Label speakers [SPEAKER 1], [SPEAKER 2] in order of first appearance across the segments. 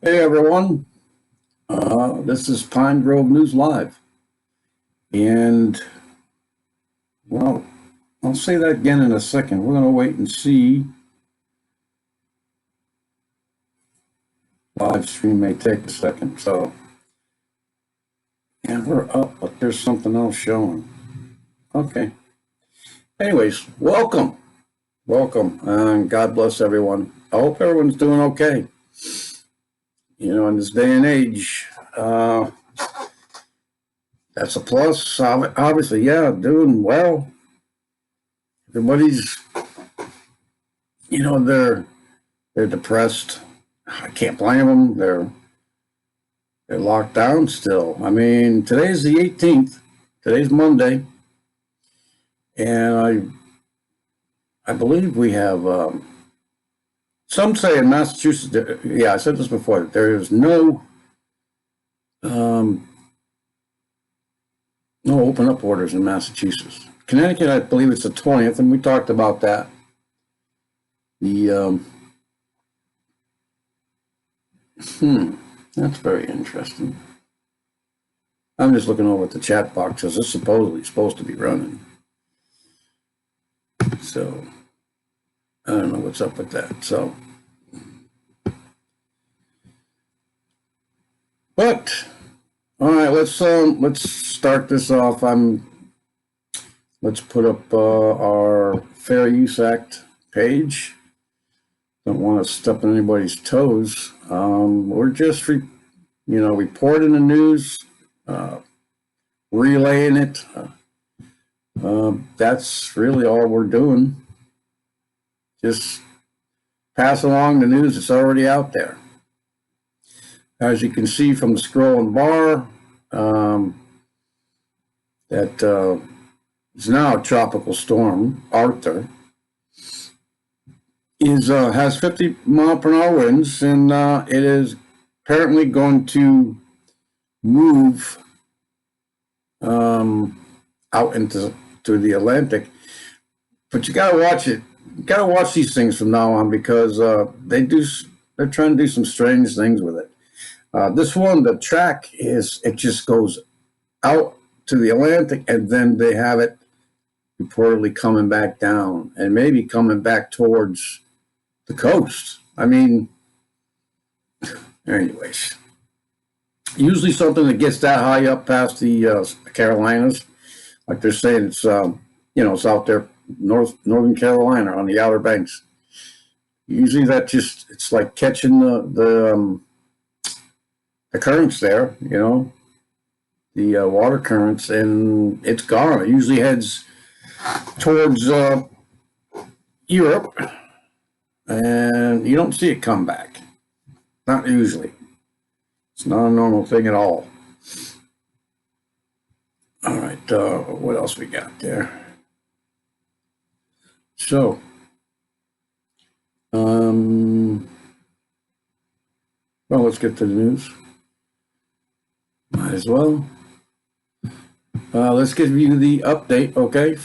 [SPEAKER 1] Hey everyone, this is Pine Grove News Live, and well, I'll say that again in a second. We're going to wait and see. Live stream may take a second, so and we're up, but there's something else showing. Okay. Anyways, welcome, and God bless everyone. I hope everyone's doing okay. In this day and age, that's a plus. Obviously, yeah, doing well. Everybody's, they're depressed. I can't blame them. They're locked down still. I mean, today's the 18th. Today's Monday, and I believe we have. Some say in Massachusetts. Yeah, I said this before. There is no open up orders in Massachusetts. Connecticut, I believe it's the 20th, and we talked about that. That's very interesting. I'm just looking over at the chat box because it's supposedly supposed to be running. So I don't know what's up with that. So, but all right, let's start this off. Let's put up our Fair Use Act page. Don't want to step on anybody's toes. We're just reporting the news, relaying it. That's really all we're doing. Just pass along the news that's already out there. As you can see from the scrolling bar, that is now a tropical storm, Arthur, has 50-mile-per-hour winds, and it is apparently going to move out into the Atlantic. But you got to watch it. You got to watch these things from now on because they're trying to do some strange things with it. This one, the track it just goes out to the Atlantic, and then they have it reportedly coming back down and maybe coming back towards the coast. I mean, anyways, usually something that gets that high up past the Carolinas, like they're saying, it's it's out there, Northern Carolina on the Outer Banks. Usually it's like catching the currents there, the water currents, and it's gone. It usually heads towards Europe, and you don't see it come back. Not usually. It's not a normal thing at all. All right, what else we got there? So, well, let's get to the news. Might as well. Let's give you the update, okay?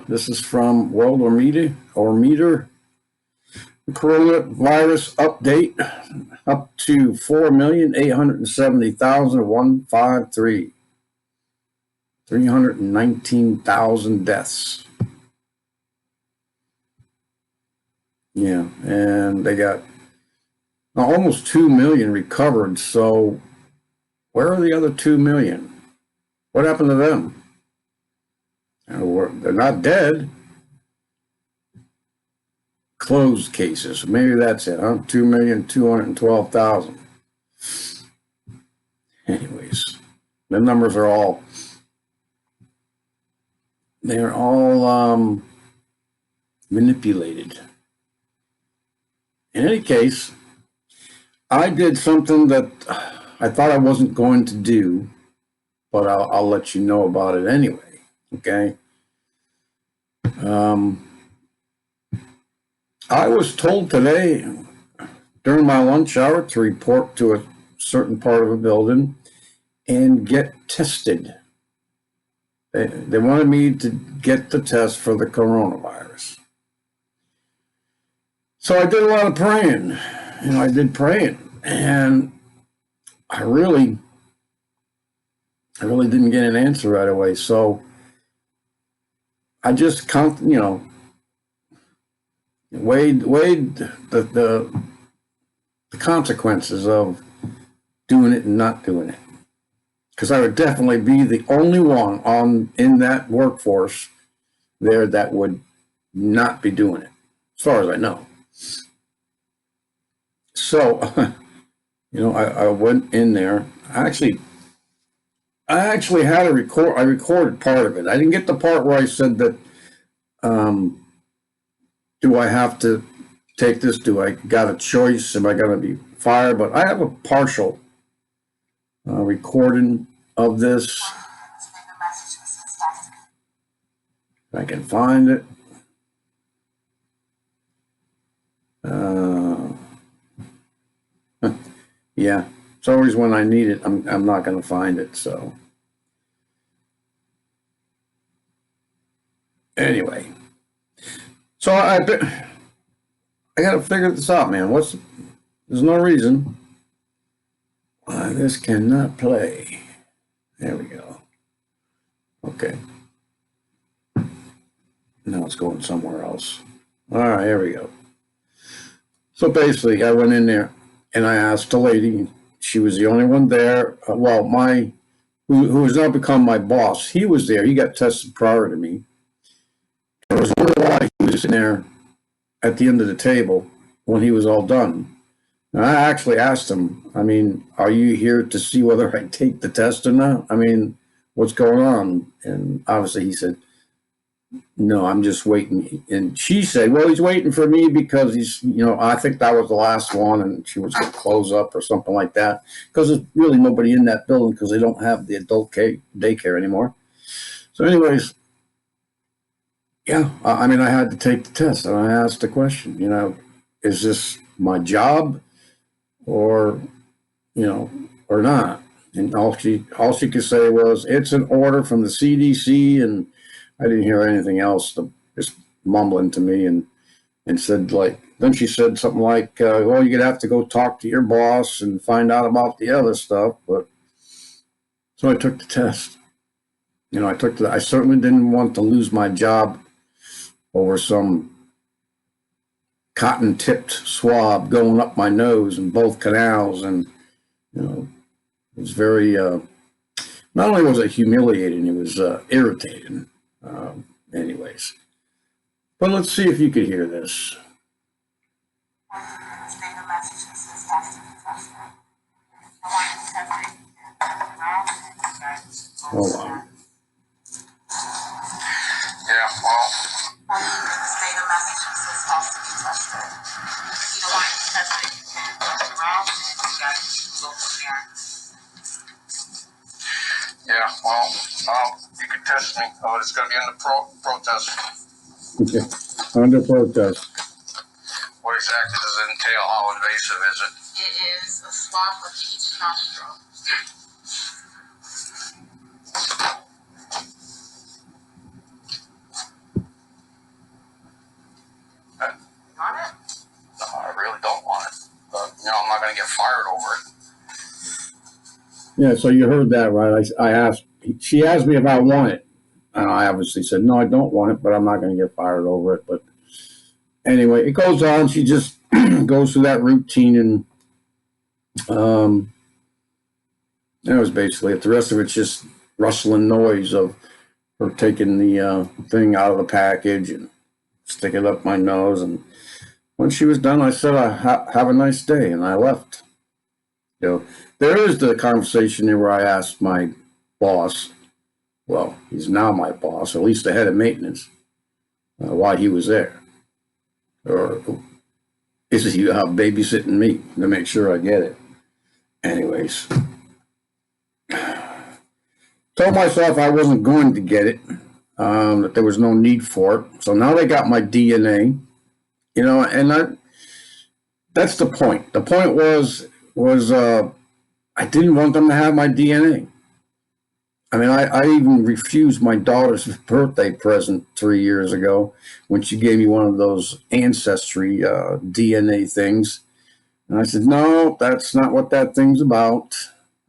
[SPEAKER 1] This is from Worldometer. The coronavirus update up to 4,870,153. 319,000 deaths. Yeah, and they got almost 2 million recovered. So where are the other 2 million? What happened to them? They're not dead. Closed cases. Maybe that's it, huh? 2,212,000. Anyways, the numbers are all manipulated. In any case, I did something that I thought I wasn't going to do, but I'll let you know about it anyway, okay? I was told today during my lunch hour to report to a certain part of a building and get tested. They wanted me to get the test for the coronavirus. So I did a lot of praying. I did praying. And I really didn't get an answer right away. So I just weighed the consequences of doing it and not doing it. Because I would definitely be the only one in that workforce there that would not be doing it, as far as I know. So, I went in there. I actually had a record. I recorded part of it. I didn't get the part where I said that. Do I have to take this? Do I got a choice? Am I going to be fired? But I have a partial recording of this. If I can find it. Yeah, it's always when I need it, I'm not going to find it. So anyway, so I got to figure this out, man. There's no reason why this cannot play. There we go. Okay. Now it's going somewhere else. All right, here we go. So basically, I went in there and I asked the lady. She was the only one there. Who has now become my boss. He was there. He got tested prior to me. I was wondering why he was sitting there at the end of the table when he was all done. And I actually asked him, I mean, are you here to see whether I take the test or not? I mean, what's going on? And obviously he said, no, I'm just waiting. And she said, well, he's waiting for me because he's, I think that was the last one and she was going to close up or something like that. Because there's really nobody in that building because they don't have the adult daycare anymore. So anyways, yeah, I mean, I had to take the test and I asked the question, is this my job or, or not? And all she could say was, it's an order from the CDC, and I didn't hear anything else, just mumbling to me, and said then she said something like, well, you're going to have to go talk to your boss and find out about the other stuff. But so I took the test. I certainly didn't want to lose my job over some cotton-tipped swab going up my nose in both canals. And, it was very, not only was it humiliating, it was irritating. Anyways, but let's see if you could hear this. Hold on.
[SPEAKER 2] Yeah, well, say the message is supposed to be tested. You don't want to test it, you can turn it around and you guys go from there. Yeah, well, you can test me. It's going to be under protest.
[SPEAKER 1] Okay, under protest.
[SPEAKER 2] What exactly does it entail? How invasive is it? It is a swab of each nostril. Want it? No, I really don't want it. But, I'm not going to get fired over it.
[SPEAKER 1] Yeah, so you heard that, right? She asked me if I want it. And I obviously said, no, I don't want it, but I'm not going to get fired over it. But anyway, it goes on. She just goes through that routine, and that was basically it. The rest of it's just rustling noise of her taking the thing out of the package and sticking it up my nose. And when she was done, I said, have a nice day, and I left. There is the conversation there where I asked my boss, well, he's now my boss, or at least the head of maintenance, why he was there. Or is he babysitting me to make sure I get it? Anyways, told myself I wasn't going to get it, that there was no need for it. So now they got my DNA, and that's the point. The point was I didn't want them to have my DNA. I mean, I even refused my daughter's birthday present 3 years ago when she gave me one of those ancestry DNA things. And I said, no, that's not what that thing's about.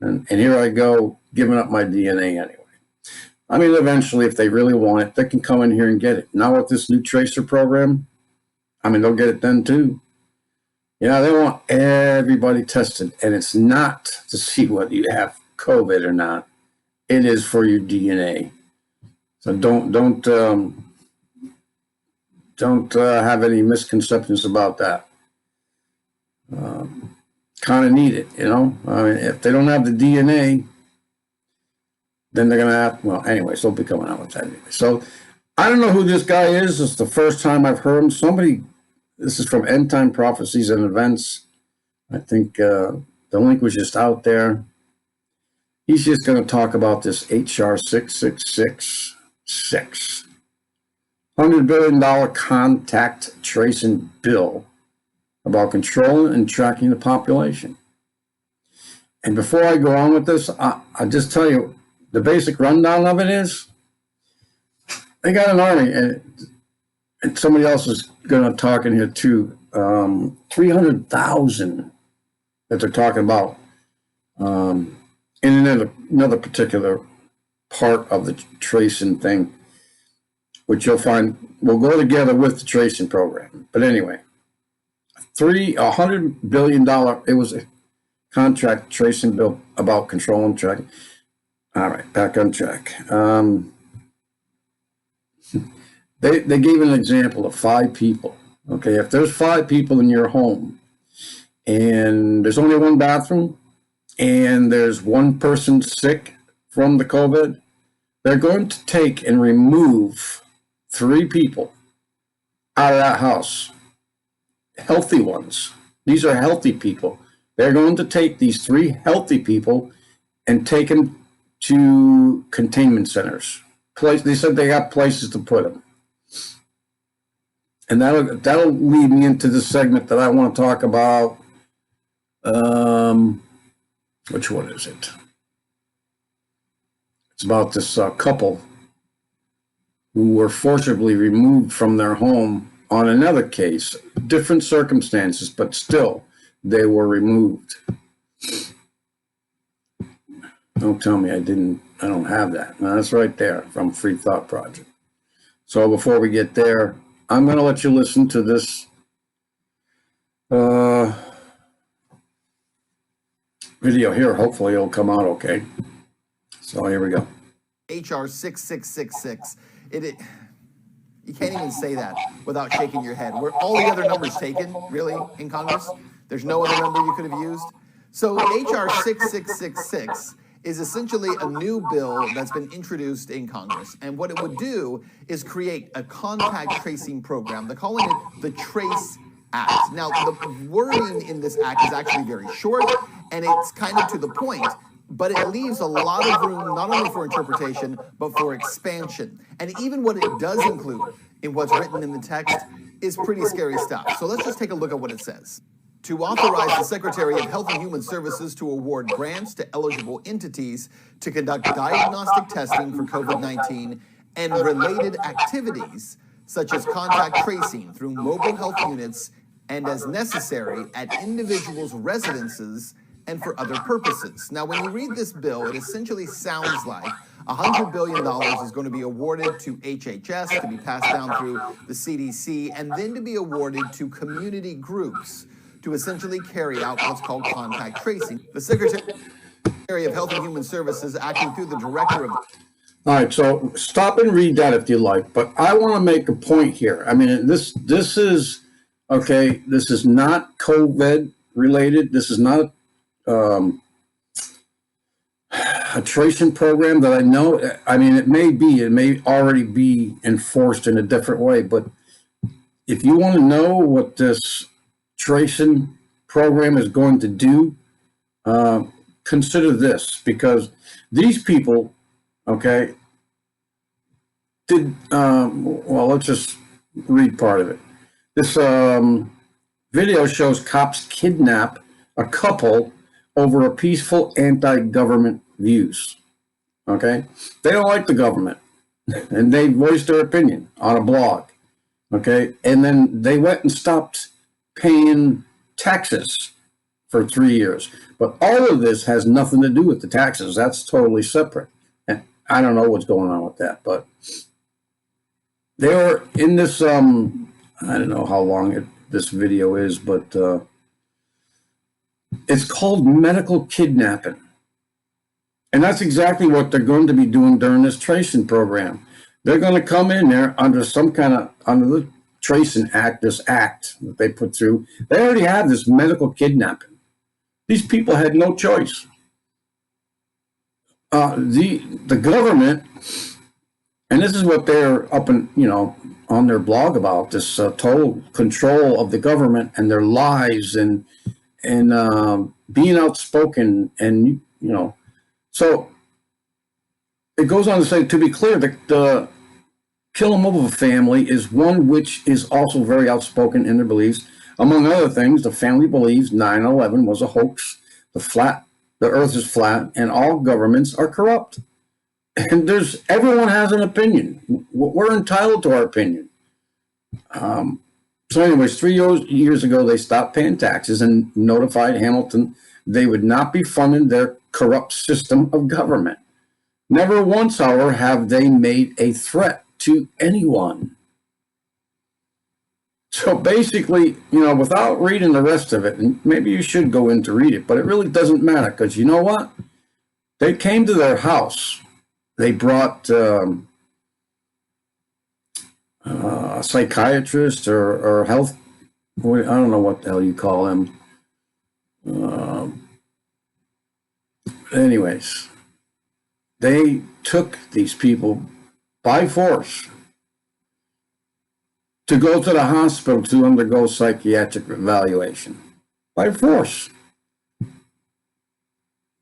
[SPEAKER 1] And here I go giving up my DNA anyway. I mean, eventually, if they really want it, they can come in here and get it. Now with this new tracer program, I mean, they'll get it then too. Yeah, they want everybody tested, and it's not to see whether you have COVID or not. It is for your DNA. So don't have any misconceptions about that. Kind of need it, you know. I mean, if they don't have the DNA, then they're gonna have. Well, anyways, they'll be coming out with that anyway. So I don't know who this guy is. It's the first time I've heard him. Somebody. This is from End Time Prophecies and Events. I think the link was just out there. He's just going to talk about this HR 6666, $100 billion contact tracing bill about controlling and tracking the population. And before I go on with this, I'll just tell you the basic rundown of it is they got an army, and somebody else is going to talk in here too. 300,000 that they're talking about in another particular part of the tracing thing, which you'll find will go together with the tracing program. But anyway, $100 billion. It was a contract tracing bill about control and tracking. All right, back on track. They gave an example of 5 people. Okay, if there's 5 people in your home and there's only one bathroom and there's one person sick from the COVID, they're going to take and remove 3 people out of that house. Healthy ones. These are healthy people. They're going to take these 3 healthy people and take them to containment centers. They said they got places to put them. And that'll lead me into the segment that I want to talk about. Which one is it? It's about this couple who were forcibly removed from their home on another case, different circumstances, but still they were removed. Don't tell me I don't have that. No, that's right there from Free Thought Project. So before we get there, I'm going to let you listen to this video here. Hopefully it'll come out okay. So here we go.
[SPEAKER 3] HR 6666. You can't even say that without shaking your head. Were all the other numbers taken, really, in Congress? There's no other number you could have used? So HR 6666 is essentially a new bill that's been introduced in Congress. And what it would do is create a contact tracing program. They're calling it the Trace Act. Now, the wording in this act is actually very short, and it's kind of to the point, but it leaves a lot of room not only for interpretation, but for expansion. And even what it does include in what's written in the text is pretty scary stuff. So let's just take a look at what it says. To authorize the Secretary of Health and Human Services to award grants to eligible entities to conduct diagnostic testing for COVID-19 and related activities, such as contact tracing through mobile health units and as necessary at individuals' residences and for other purposes. Now, when you read this bill, it essentially sounds like $100 billion is going to be awarded to HHS to be passed down through the CDC and then to be awarded to community groups to essentially carry out what's called contact tracing. The Secretary of Health and Human Services, acting through the Director of...
[SPEAKER 1] All right, so stop and read that if you like, but I want to make a point here. I mean, this is, okay, this is not COVID related. This is not a tracing program that I know. I mean, it may already be enforced in a different way, but if you want to know what this tracing program is going to do, consider this, because these people, okay, well, let's just read part of it. This video shows cops kidnap a couple over a peaceful anti-government views. Okay, they don't like the government, and they voiced their opinion on a blog. Okay, and then they went and stopped paying taxes for 3 years. But all of this has nothing to do with the taxes. That's totally separate. And I don't know what's going on with that, but they were in this, I don't know how long this video is, but it's called medical kidnapping. And that's exactly what they're going to be doing during this tracing program. They're going to come in there under some kind of, under the Tracing Act, this act that they put through. They already have this medical kidnapping. These people had no choice. The government, and this is what they're up in, on their blog about, this total control of the government and their lies and being outspoken, and so it goes on to say, to be clear, the Killamova family is one which is also very outspoken in their beliefs. Among other things, the family believes 9/11 was a hoax, the earth is flat, and all governments are corrupt. And everyone has an opinion. We're entitled to our opinion. So anyways, 3 years ago, they stopped paying taxes and notified Hamilton they would not be funding their corrupt system of government. Never once, however, have they made a threat to anyone. So basically, without reading the rest of it, and maybe you should go in to read it, but it really doesn't matter, because you know what? They came to their house. They brought a psychiatrist or health, I don't know what the hell you call him. Anyways, they took these people by force to go to the hospital to undergo psychiatric evaluation. By force.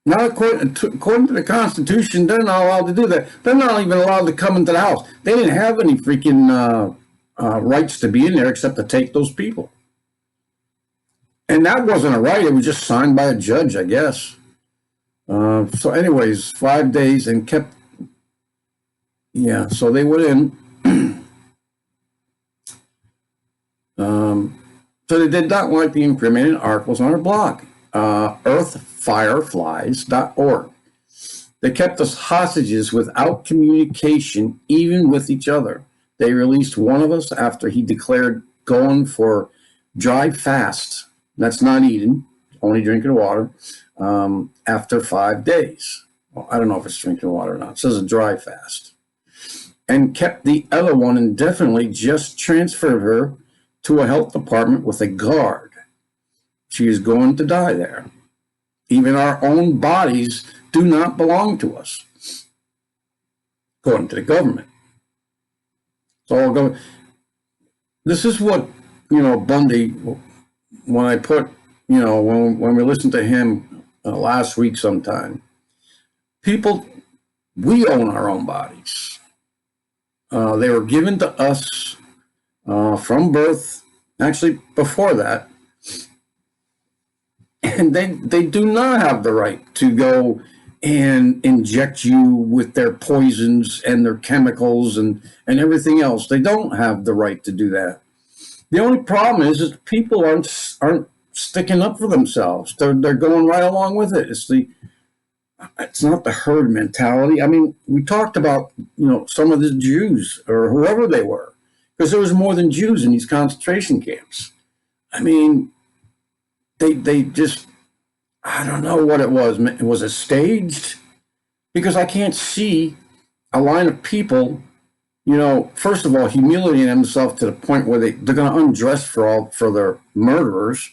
[SPEAKER 1] Now, according to the Constitution, they're not allowed to do that. They're not even allowed to come into the house. They didn't have any freaking rights to be in there except to take those people. And that wasn't a right. It was just signed by a judge, I guess. So anyways, 5 days and kept, so they went in. So they did not like the incriminating articles on our blog, earthfireflies.org. They kept us hostages without communication, even with each other. They released one of us after he declared going for dry fast. That's not eating, only drinking water, after 5 days. Well, I don't know if it's drinking water or not. It says a dry fast. And kept the other one indefinitely, just transferred her to a health department with a guard. She is going to die there. Even our own bodies do not belong to us, according to the government. So this is what, Bundy, when I put, when we listened to him last week sometime, people, we own our own bodies. They were given to us from birth, actually before that, and they do not have the right to go and inject you with their poisons and their chemicals and everything else. They don't have the right to do that. The only problem is people aren't sticking up for themselves. They're going right along with it. It's not the herd mentality. I mean, we talked about, some of the Jews or whoever they were, because there was more than Jews in these concentration camps. I mean, they just, I don't know what it was. Was it staged? Because I can't see a line of people, first of all, humiliating themselves to the point where they're going to undress for their murderers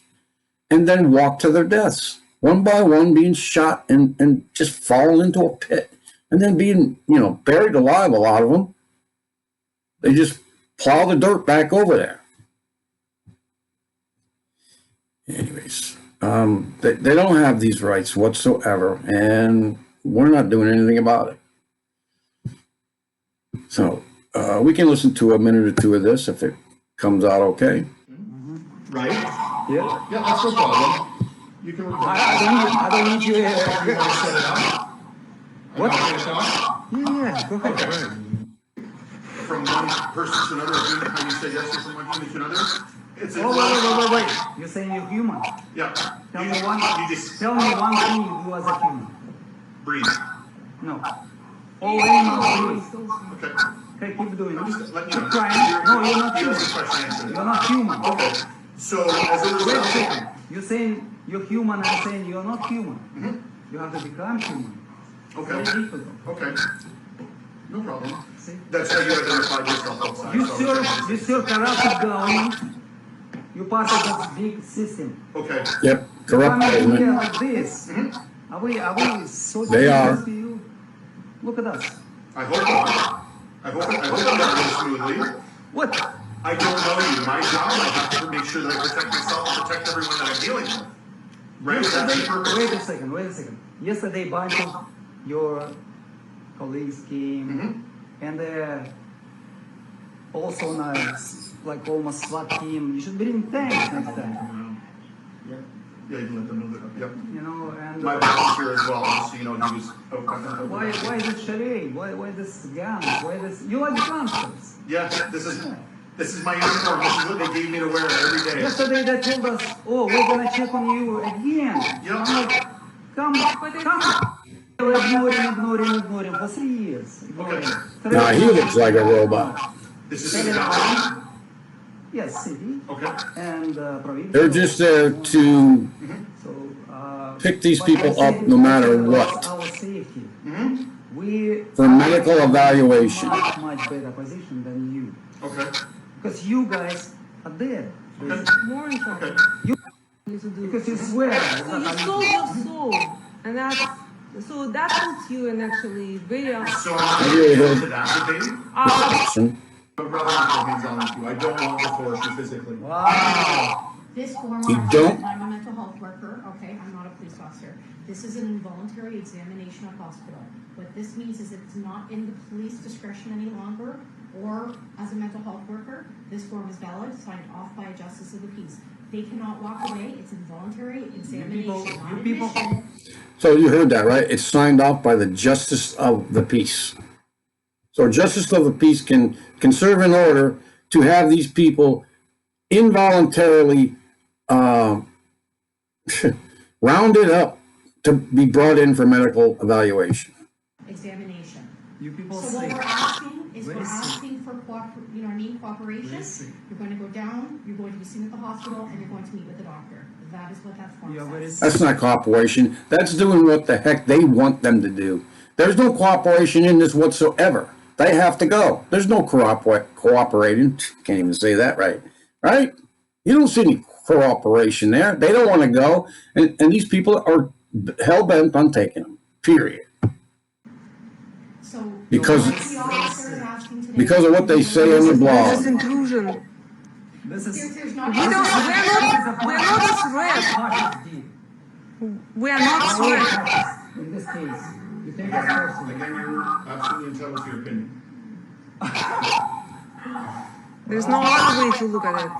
[SPEAKER 1] and then walk to their deaths, one by one, being shot and just fall into a pit and then being, buried alive, a lot of them. They just plow the dirt back over there. Anyways, they don't have these rights whatsoever, and we're not doing anything about it. So we can listen to a minute or two of this if it comes out okay.
[SPEAKER 4] Right? Yeah, that's no problem. You can record. I don't need you here. You want to set it up?
[SPEAKER 3] What?
[SPEAKER 4] Yeah, go ahead.
[SPEAKER 3] Okay.
[SPEAKER 4] From one person to another, how you say yes to someone to another? It's
[SPEAKER 5] Wait. You're saying you're human.
[SPEAKER 4] Yeah.
[SPEAKER 5] Tell
[SPEAKER 4] You
[SPEAKER 5] me one
[SPEAKER 4] just
[SPEAKER 5] thing you do as a human.
[SPEAKER 4] breathe.
[SPEAKER 5] No. All animals breathe.
[SPEAKER 4] Okay.
[SPEAKER 5] Okay, keep doing
[SPEAKER 4] I'm
[SPEAKER 5] it.
[SPEAKER 4] just letting you
[SPEAKER 5] Keep
[SPEAKER 4] know.
[SPEAKER 5] trying. No, you're not
[SPEAKER 4] You
[SPEAKER 5] human.
[SPEAKER 4] asked the question, answer it.
[SPEAKER 5] You're not human.
[SPEAKER 4] Okay. So as a
[SPEAKER 5] Wait a
[SPEAKER 4] result,
[SPEAKER 5] second. You're saying you're human, I'm saying you're not human. You have to become human.
[SPEAKER 4] okay.
[SPEAKER 5] Very difficult.
[SPEAKER 4] Okay. No problem.
[SPEAKER 5] See?
[SPEAKER 4] That's how you identified yourself outside.
[SPEAKER 5] You serve corrupted government. You part of that big system.
[SPEAKER 4] Okay.
[SPEAKER 1] Yep,
[SPEAKER 5] You
[SPEAKER 1] corrupt
[SPEAKER 5] come in here
[SPEAKER 1] government.
[SPEAKER 5] like this. Are we so
[SPEAKER 1] They are.
[SPEAKER 5] dangerous to you? Look at us.
[SPEAKER 4] I hope not. I hope I'm running smoothly.
[SPEAKER 5] What?
[SPEAKER 4] I don't know you. My job, I have to make sure that I protect myself and protect everyone that I'm dealing with. Right? That's the purpose.
[SPEAKER 5] Wait a second. Yesterday, bunch of your colleagues came, and also nice, like almost SWAT team. You should bring tanks next time.
[SPEAKER 4] Yeah, you can let them know that. Yep.
[SPEAKER 5] You know, and
[SPEAKER 4] My boss here as well, just so you know, he was.
[SPEAKER 5] why this charade? Why this guns? Why this? You like gangsters?
[SPEAKER 4] Yeah, this is my uniform. This is what they gave me to wear every day.
[SPEAKER 5] Yesterday they told us, oh, we're gonna check on you again.
[SPEAKER 4] Yep.
[SPEAKER 5] I'm like, come. We're ignoring for 3 years. Ignoring.
[SPEAKER 4] Okay.
[SPEAKER 1] Nah, he looks like a robot.
[SPEAKER 4] This is in the county?
[SPEAKER 5] Yes, city
[SPEAKER 4] Okay.
[SPEAKER 5] and province.
[SPEAKER 1] They're just there to
[SPEAKER 5] So,
[SPEAKER 1] pick these
[SPEAKER 5] but
[SPEAKER 1] people
[SPEAKER 5] I
[SPEAKER 1] up
[SPEAKER 5] think
[SPEAKER 1] no
[SPEAKER 5] it's
[SPEAKER 1] matter
[SPEAKER 5] about
[SPEAKER 1] what.
[SPEAKER 5] Our safety. We
[SPEAKER 1] For medical evaluation.
[SPEAKER 5] much better position than you,
[SPEAKER 4] Okay.
[SPEAKER 5] because you guys are dead.
[SPEAKER 4] Okay.
[SPEAKER 6] More in trouble.
[SPEAKER 4] Okay.
[SPEAKER 6] To do.
[SPEAKER 5] Because you swear.
[SPEAKER 6] So you sold your soul, and that puts you in actually very.
[SPEAKER 4] So
[SPEAKER 1] I
[SPEAKER 4] I'm
[SPEAKER 1] really
[SPEAKER 4] going
[SPEAKER 1] hope-
[SPEAKER 4] to that debate. But rather than put hands on with you, I don't want to force you physically.
[SPEAKER 5] Wow.
[SPEAKER 2] This form,
[SPEAKER 1] You don't-
[SPEAKER 2] I'm a mental health worker, okay, I'm not a police officer. This is an involuntary examination of hospital. What this means is it's not in the police discretion any longer, or as a mental health worker, this form is valid, signed off by a justice of the peace. They cannot walk away, it's involuntary examination, not admission.
[SPEAKER 1] So you heard that, right? It's signed off by the Justice of the Peace. So Justice of the Peace can serve an order to have these people involuntarily rounded up to be brought in for medical evaluation.
[SPEAKER 2] Examination.
[SPEAKER 5] You people
[SPEAKER 2] So what
[SPEAKER 5] say.
[SPEAKER 2] we're asking is
[SPEAKER 5] Very
[SPEAKER 2] we're
[SPEAKER 5] sick.
[SPEAKER 2] asking for cooperation.
[SPEAKER 5] Very sick.
[SPEAKER 2] You're going to go down, you're going to be seen at the hospital, and you're going to meet with the doctor. That is what that form
[SPEAKER 5] You're very
[SPEAKER 2] says.
[SPEAKER 1] That's not cooperation. That's doing what the heck they want them to do. There's no cooperation in this whatsoever. They have to go. There's no cooperating. Can't even say that right. Right? You don't see any cooperation there. They don't want to go. And these people are hell-bent on taking them. Period.
[SPEAKER 2] So.
[SPEAKER 1] Because-
[SPEAKER 2] what the officer is asking today-
[SPEAKER 1] Because of what they say on the
[SPEAKER 6] This is
[SPEAKER 1] blog.
[SPEAKER 6] intrusion.
[SPEAKER 5] This is.
[SPEAKER 2] There's not.
[SPEAKER 6] We're not a threat. We are not threat.
[SPEAKER 5] In this case, you take us personally.
[SPEAKER 4] Again, you're absolutely entitled to your opinion.
[SPEAKER 6] There's no other way to look at it.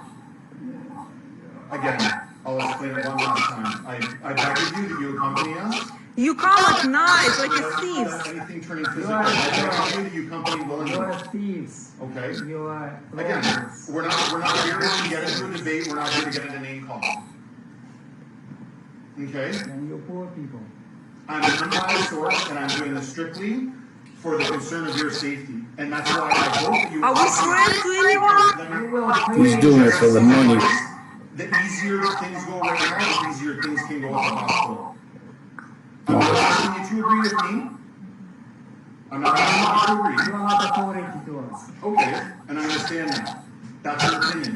[SPEAKER 4] Again, I'll explain it one last time. I beg of you that you accompany us.
[SPEAKER 6] You come at night like a
[SPEAKER 4] Without
[SPEAKER 6] thief.
[SPEAKER 4] anything turning physical. I beg of you that you accompany
[SPEAKER 5] You
[SPEAKER 4] willingly.
[SPEAKER 5] are thieves.
[SPEAKER 4] Okay?
[SPEAKER 5] You are
[SPEAKER 4] Again,
[SPEAKER 5] robbers.
[SPEAKER 4] we're not here to get into a debate, we're not here to get into name calling. Okay?
[SPEAKER 5] And you poor people.
[SPEAKER 4] I'm an unbiased source, and I'm doing this strictly for the concern of your safety. And that's why I hope that you.
[SPEAKER 6] Are we threats to anyone?
[SPEAKER 5] You will
[SPEAKER 1] He's doing it for the money.
[SPEAKER 4] The easier things go right now, the easier things can go at the hospital. I'm not asking you to agree with me. I'm not asking you to
[SPEAKER 5] You
[SPEAKER 4] agree.
[SPEAKER 5] are not authority to us.
[SPEAKER 4] Okay, and I understand that. That's your opinion.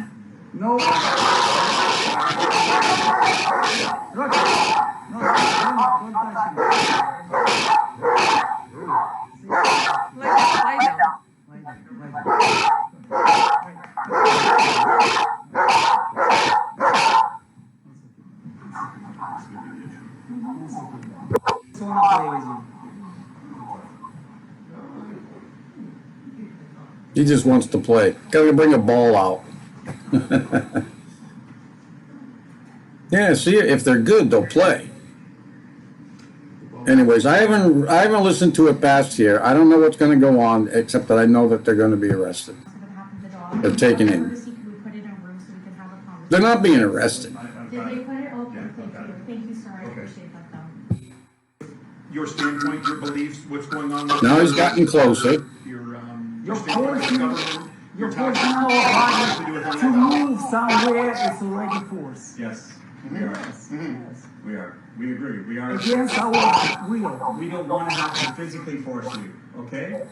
[SPEAKER 5] No. Roger. No, don't touch him.
[SPEAKER 6] Lie down.
[SPEAKER 5] Lie down, So I wanna play with you.
[SPEAKER 1] He just wants to play. Gotta bring a ball out. Yeah, see, if they're good, they'll play. Anyways, I haven't listened to it past here. I don't know what's gonna go on, except that I know that they're gonna be arrested.
[SPEAKER 2] What's gonna happen to the dog?
[SPEAKER 1] They're taken in.
[SPEAKER 2] Courtesy, can we put it in a room so we can have a
[SPEAKER 1] They're not being arrested.
[SPEAKER 2] Did they put it? Okay, thank you, sir, I
[SPEAKER 4] Okay.
[SPEAKER 2] appreciate that though.
[SPEAKER 4] Your standpoint, your beliefs, what's going on with
[SPEAKER 1] Now he's gotten closer.
[SPEAKER 4] your standpoint with government,
[SPEAKER 5] You're
[SPEAKER 4] your
[SPEAKER 5] forcing
[SPEAKER 4] taxes,
[SPEAKER 5] our
[SPEAKER 4] what to do
[SPEAKER 5] body
[SPEAKER 4] with
[SPEAKER 5] to
[SPEAKER 4] money.
[SPEAKER 5] move somewhere it's already forced.
[SPEAKER 4] Yes, we are.
[SPEAKER 5] Yes,
[SPEAKER 4] Mhm.
[SPEAKER 5] yes.
[SPEAKER 4] We are. We agree. We are.
[SPEAKER 5] Against our will.
[SPEAKER 4] We don't want to have to physically force you, okay?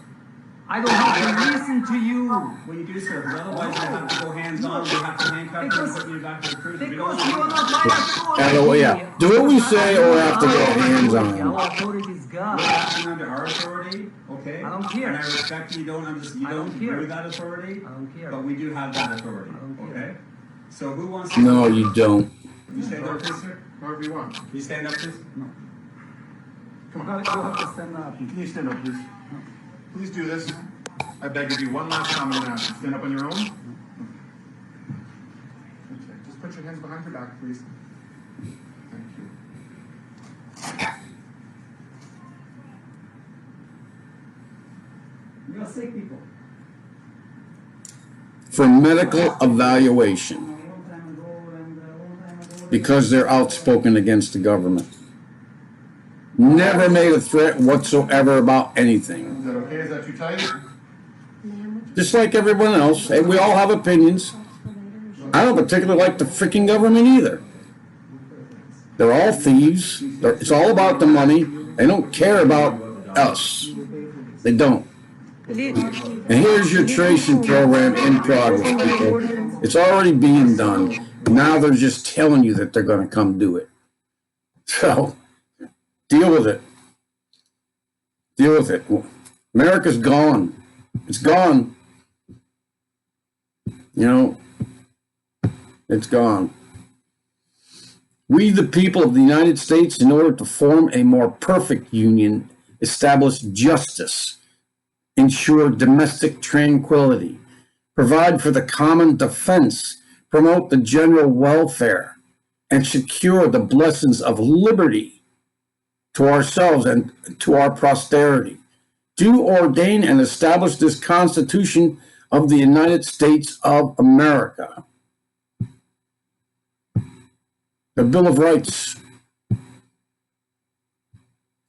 [SPEAKER 5] I don't have to listen to you.
[SPEAKER 4] Well, you do, sir, because otherwise we have to go hands-on, we have to handcuff you and put you back to the cruiser. We don't
[SPEAKER 5] Because
[SPEAKER 4] want
[SPEAKER 5] you
[SPEAKER 4] to
[SPEAKER 5] are
[SPEAKER 4] do
[SPEAKER 5] not
[SPEAKER 4] that.
[SPEAKER 5] my authority.
[SPEAKER 1] Yeah, well, yeah. Do what we say or have to go hands-on.
[SPEAKER 5] Our authority is
[SPEAKER 4] We're
[SPEAKER 5] God.
[SPEAKER 4] acting under our authority, okay?
[SPEAKER 5] I don't care.
[SPEAKER 4] And I respect you don't
[SPEAKER 5] I don't
[SPEAKER 4] agree
[SPEAKER 5] care.
[SPEAKER 4] with that authority.
[SPEAKER 5] I don't care.
[SPEAKER 4] But we do have that authority,
[SPEAKER 5] I don't care.
[SPEAKER 4] okay? So who wants to?
[SPEAKER 1] No, you don't.
[SPEAKER 4] You stand up, please, sir?
[SPEAKER 7] However you want.
[SPEAKER 4] You stand up, please?
[SPEAKER 5] No.
[SPEAKER 7] Come
[SPEAKER 5] You
[SPEAKER 7] on.
[SPEAKER 5] have to stand up.
[SPEAKER 7] Can you stand up, please? Please do this. I beg of you, one last time I'm gonna ask you. Stand up on your own. Okay. Just put your hands behind your back, please. Thank you.
[SPEAKER 5] We are sick people.
[SPEAKER 1] For medical evaluation,
[SPEAKER 5] A long time ago,
[SPEAKER 1] because they're outspoken against the government. Never made a threat whatsoever about anything.
[SPEAKER 7] Is that okay? Is that too tight?
[SPEAKER 2] Ma'am, would you
[SPEAKER 1] Just like everyone else, hey, we all have opinions.
[SPEAKER 2] talk to the later?
[SPEAKER 1] I don't particularly like the freaking government either. They're all thieves. It's all about the money. They don't care about us. They don't. And here's your tracing program in progress, people. It's already being done. Now they're just telling you that they're going to come do it. So, deal with it. Deal with it. America's gone. It's gone. You know, it's gone. We, the people of the United States, in order to form a more perfect union, establish justice, ensure domestic tranquility, provide for the common defense, promote the general welfare, and secure the blessings of liberty to ourselves and to our posterity. Do ordain and establish this Constitution of the United States of America. The Bill of Rights.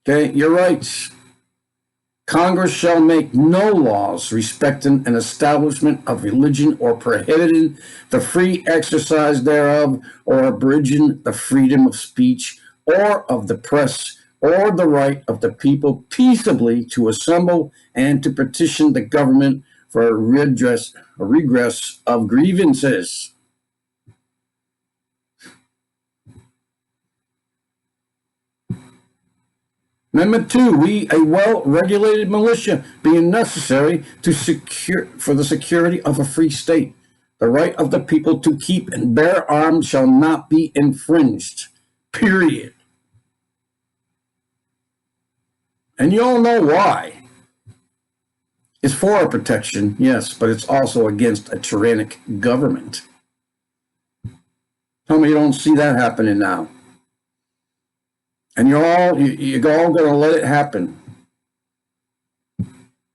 [SPEAKER 1] Okay, your rights. Congress shall make no laws respecting an establishment of religion or prohibiting the free exercise thereof or abridging the freedom of speech or of the press or the right of the people peaceably to assemble and to petition the government for a regress of grievances. Amendment 2, we, a well-regulated militia, being necessary to secure for the security of a free state. The right of the people to keep and bear arms shall not be infringed. Period. And you all know why. It's for our protection, yes, but it's also against a tyrannic government. Tell me you don't see that happening now. And you're all going to let it happen.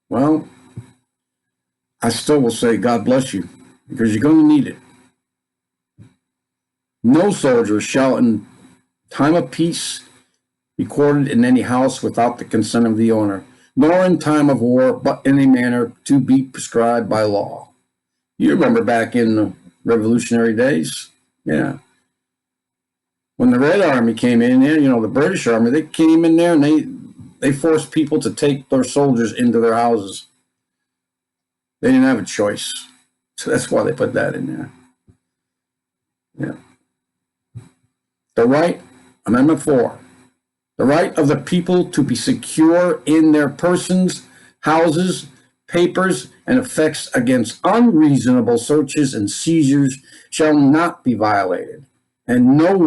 [SPEAKER 1] Well, I still will say God bless you, because you're going to need it. No soldier shall in time of peace be quartered in any house without the consent of the owner, nor in time of war, but in a manner to be prescribed by law. You remember back in the Revolutionary days? Yeah. When the Red Army came in there, the British Army, they came in there and they forced people to take their soldiers into their houses. They didn't have a choice. So that's why they put that in there. Yeah. The right, Amendment 4, the right of the people to be secure in their persons, houses, papers, and effects against unreasonable searches and seizures shall not be violated, and no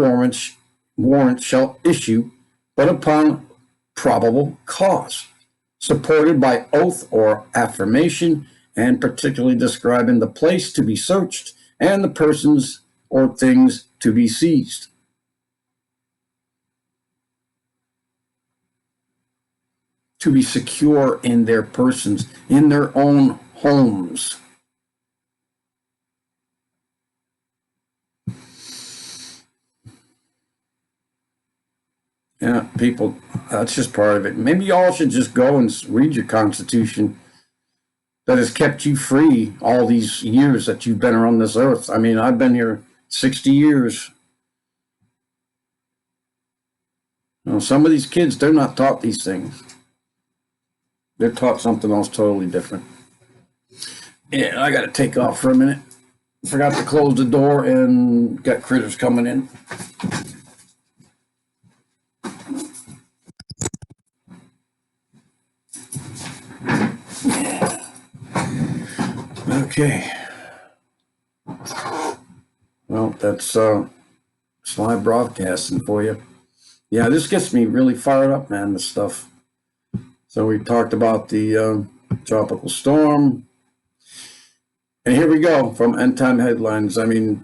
[SPEAKER 1] warrant shall issue but upon probable cause, supported by oath or affirmation, and particularly describing the place to be searched and the persons or things to be seized. To be secure in their persons, in their own homes. Yeah, people, that's just part of it. Maybe y'all should just go and read your Constitution that has kept you free all these years that you've been around this earth. I mean, I've been here 60 years. You know, some of these kids, they're not taught these things. They're taught something else totally different. Yeah, I got to take off for a minute. Forgot to close the door and got critters coming in. Okay. Well, that's live broadcasting for you. Yeah, this gets me really fired up, man, this stuff. So we talked about the tropical storm. And here we go from End Time Headlines. I mean,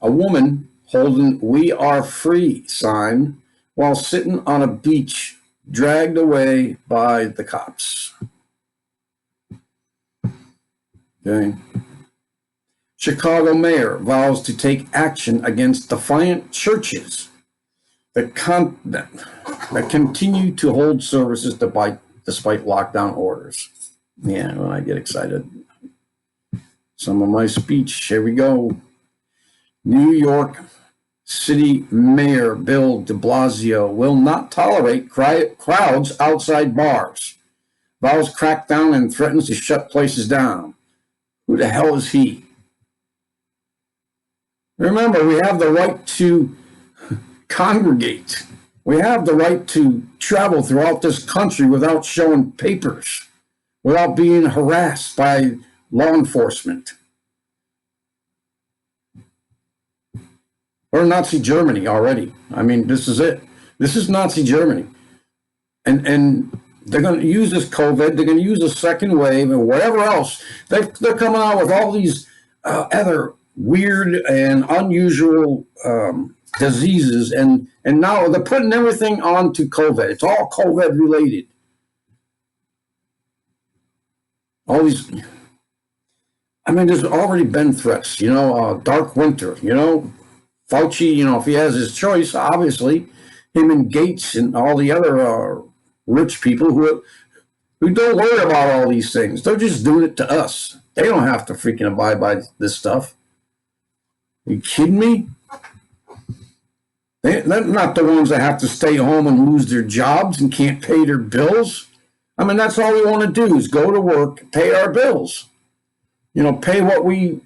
[SPEAKER 1] a woman holding "We Are Free" sign while sitting on a beach, dragged away by the cops. Okay. Chicago mayor vows to take action against defiant churches that continue to hold services despite lockdown orders. Yeah, when I get excited. Some of my speech, here we go. New York City Mayor Bill de Blasio will not tolerate crowds outside bars. Vows crackdown and threatens to shut places down. Who the hell is he? Remember, we have the right to congregate. We have the right to travel throughout this country without showing papers, without being harassed by law enforcement. We're Nazi Germany already. I mean, this is it. This is Nazi Germany. And they're going to use this COVID. They're going to use a second wave and whatever else. They're coming out with all these other weird and unusual diseases. And now they're putting everything onto COVID. It's all COVID related. All these, I mean, there's already been threats, dark winter, Fauci, if he has his choice, obviously, him and Gates and all the other rich people who don't worry about all these things. They're just doing it to us. They don't have to freaking abide by this stuff. Are you kidding me? They're not the ones that have to stay home and lose their jobs and can't pay their bills. I mean, that's all we want to do is go to work, pay our bills. Pay what we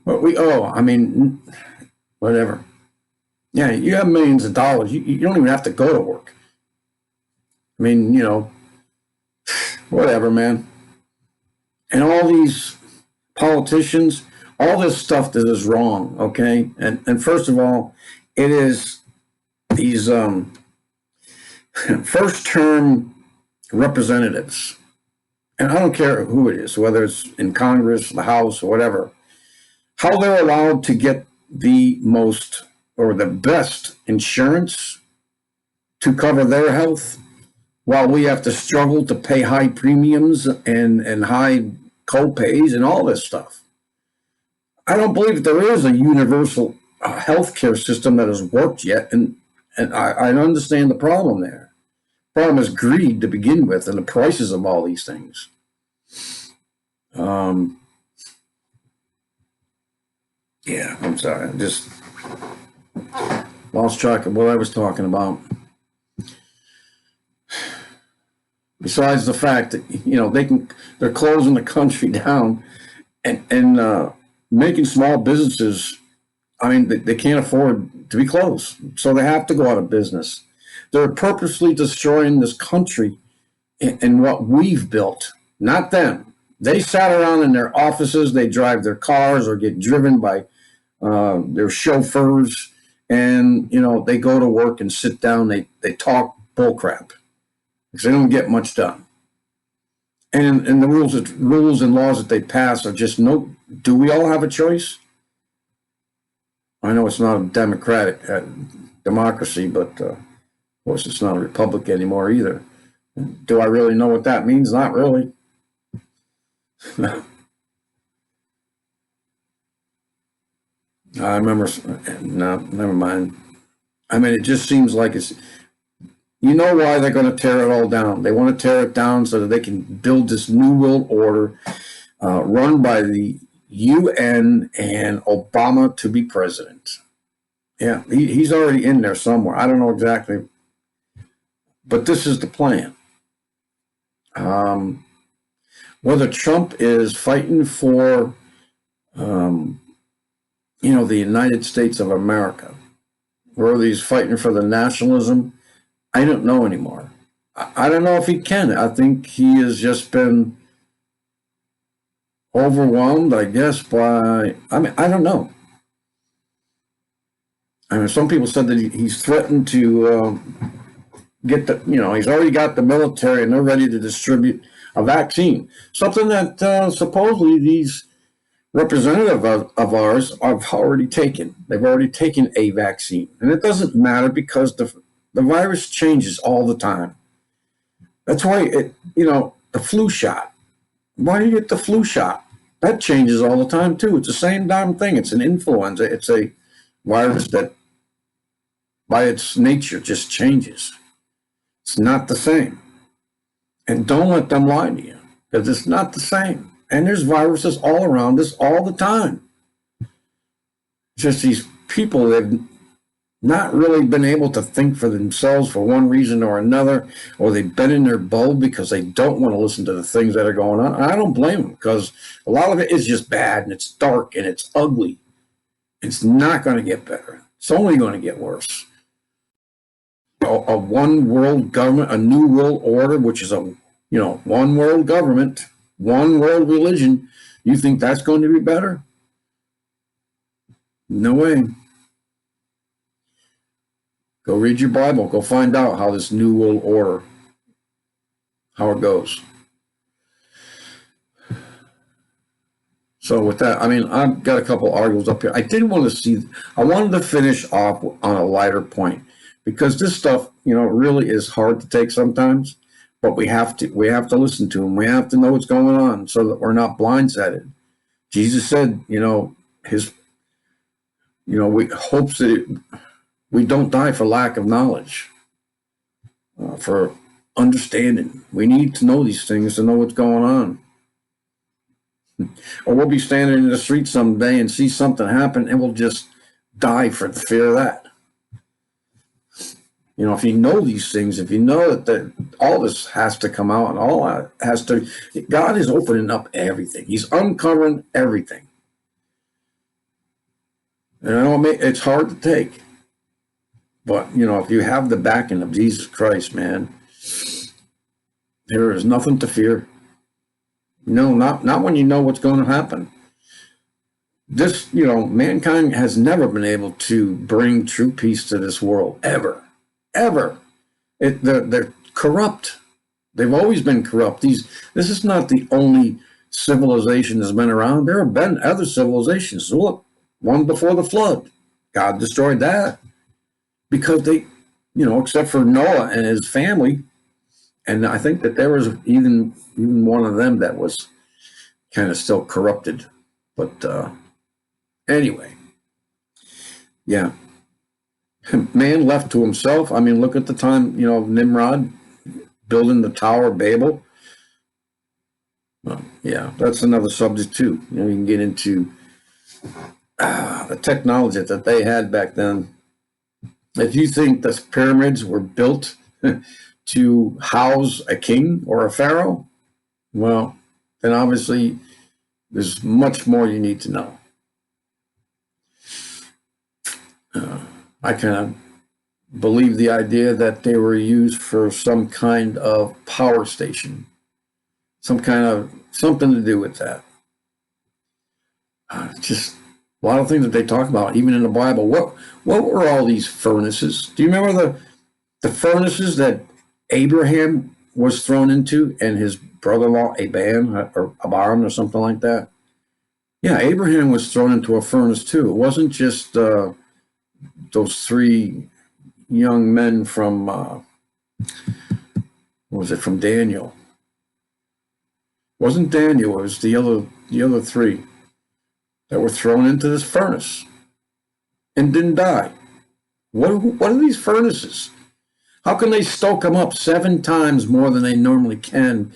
[SPEAKER 1] owe. I mean, whatever. Yeah, you have millions of dollars. You don't even have to go to work. I mean, whatever, man. And all these politicians, all this stuff that is wrong, okay? And first of all, it is these first-term representatives. And I don't care who it is, whether it's in Congress, the House, or whatever, how they're allowed to get the most or the best insurance to cover their health while we have to struggle to pay high premiums and high co-pays and all this stuff. I don't believe that there is a universal healthcare system that has worked yet, and I understand the problem there. The problem is greed to begin with and the prices of all these things. Yeah, I'm sorry. I just lost track of what I was talking about. Besides the fact that they're closing the country down and making small businesses. I mean, they can't afford to be closed, so they have to go out of business. They're purposely destroying this country and what we've built, not them. They sat around in their offices, they drive their cars or get driven by their chauffeurs, and they go to work and sit down, they talk bullcrap because they don't get much done. And the rules and laws that they pass are just no. Do we all have a choice? I know it's not a democratic democracy, but of course it's not a republic anymore either. Do I really know what that means? Not really. I remember. No, never mind. I mean, it just seems like it's, you know why they're going to tear it all down. They want to tear it down so that they can build this new world order run by the UN and Obama to be president. Yeah, he's already in there somewhere. I don't know exactly, but this is the plan. Whether Trump is fighting for, the United States of America, whether he's fighting for the nationalism, I don't know anymore. I don't know if he can. I think he has just been overwhelmed, I guess, by, I mean, I don't know. I mean, some people said that he's threatened to get the, he's already got the military and they're ready to distribute a vaccine. Something that supposedly these representatives of ours have already taken. They've already taken a vaccine. And it doesn't matter because the virus changes all the time. That's why, the flu shot. Why do you get the flu shot? That changes all the time, too. It's the same damn thing. It's an influenza. It's a virus that, by its nature, just changes. It's not the same. And don't let them lie to you, because it's not the same. And there's viruses all around us all the time. Just these people that have not really been able to think for themselves for one reason or another, or they've been in their bulb because they don't want to listen to the things that are going on. And I don't blame them, because a lot of it is just bad, and it's dark, and it's ugly. It's not going to get better. It's only going to get worse. A one world government, a new world order, which is a, one world government, one world religion. You think that's going to be better? No way. Go read your Bible. Go find out how this new world order, how it goes. So with that, I mean, I've got a couple articles up here. I wanted to finish off on a lighter point, because this stuff, really is hard to take sometimes, but we have to listen to them. We have to know what's going on so that we're not blindsided. Jesus said, we hopes that we don't die for lack of knowledge, for understanding. We need to know these things to know what's going on. Or we'll be standing in the street someday and see something happen, and we'll just die for the fear of that. If you know these things, if you know that all this has to come out, and all that has to, God is opening up everything. He's uncovering everything. And it's hard to take. But, if you have the backing of Jesus Christ, man, there is nothing to fear. No, not when you know what's going to happen. This, mankind has never been able to bring true peace to this world, ever. They're corrupt. They've always been corrupt. This is not the only civilization that's been around. There have been other civilizations. So look, one before the flood, God destroyed that because they, except for Noah and his family, and I think that there was even one of them that was kind of still corrupted. But anyway, yeah. Man left to himself. I mean, look at the time, of Nimrod building the Tower of Babel. Well, yeah, that's another subject too. You can get into the technology that they had back then. If you think the pyramids were built to house a king or a pharaoh, well, then obviously there's much more you need to know. I kind of believe the idea that they were used for some kind of power station, something to do with that. Just a lot of things that they talk about, even in the Bible. What were all these furnaces? Do you remember the furnaces that Abraham was thrown into, and his brother-in-law Abraham or something like that? Yeah, Abraham was thrown into a furnace too. It wasn't just those three young men from from Daniel. It wasn't Daniel, it was the other three that were thrown into this furnace and didn't die. What are these furnaces? How can they stoke them up 7 times more than they normally can?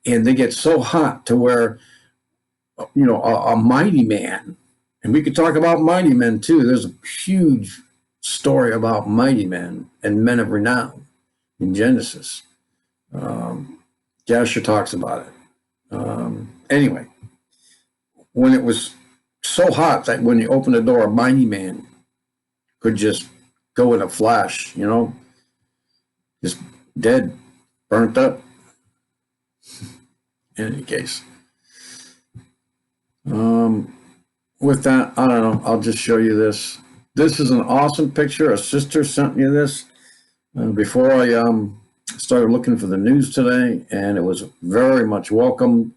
[SPEAKER 1] And they get so hot to where, a mighty man, and we could talk about mighty men too. There's a huge story about mighty men and men of renown in Genesis. Jasher talks about it. Anyway, when it was so hot that when you open the door, a mighty man could just go in a flash, just dead, burnt up. In any case. With that, I don't know. I'll just show you this. This is an awesome picture. A sister sent me this before I started looking for the news today, and it was very much welcomed.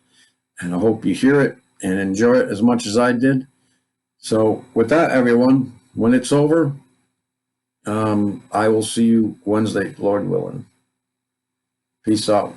[SPEAKER 1] And I hope you hear it and enjoy it as much as I did. So, with that, everyone, when it's over, I will see you Wednesday, Lord willing. Peace out.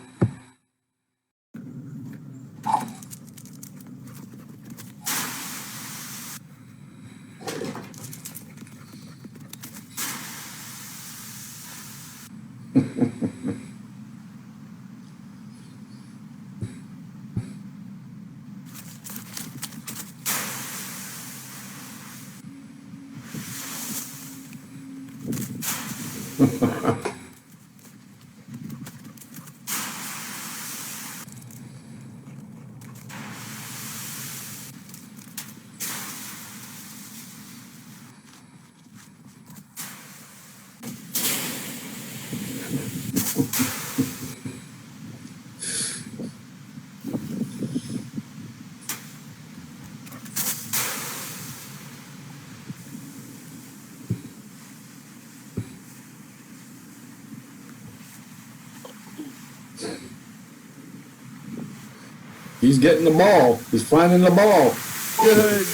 [SPEAKER 1] He's getting the ball. He's finding the ball.
[SPEAKER 3] Good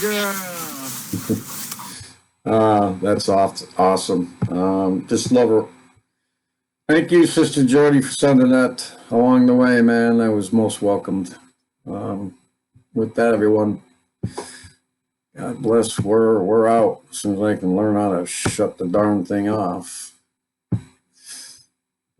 [SPEAKER 3] girl.
[SPEAKER 1] That's awesome. Just love her. Thank you, Sister Jody, for sending that along the way, man. That was most welcomed. With that, everyone, God bless. We're out as soon as I can learn how to shut the darn thing off.